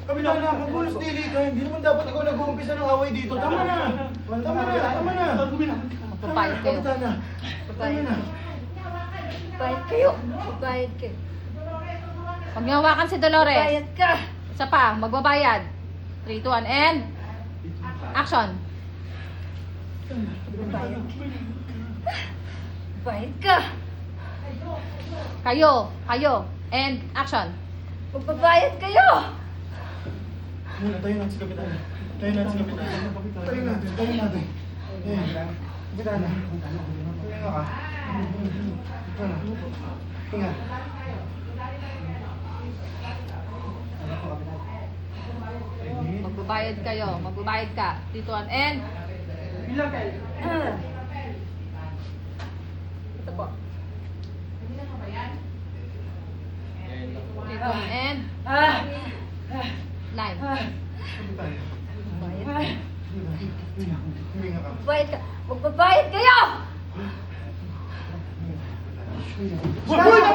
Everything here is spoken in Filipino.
Kapitana, magulos dili ka. Hindi naman dapat ikaw nag-uumpisa ng away dito. Tama na. Magpapayad kayo. Kapitana. Tama na. Bayad kayo. Bayad kayo. Huwag niyo hawakan si Dolores. Bayad ka. Isa pa, magbabayad. 3, 2, 1, and... Action! Bayad ka. Kayo, and action! Magbabayad kayo. Tayo natin si Kapitana. Tayo natin. Kapitana. Hinga ka. Hinga. Magbabayad kayo. Magbabayad ka. 3, 2, 1, and... Ito po. 3, 2, 1, and... Line. Hinga ka. Bayad ka. Magbabayad kayo. Tama na!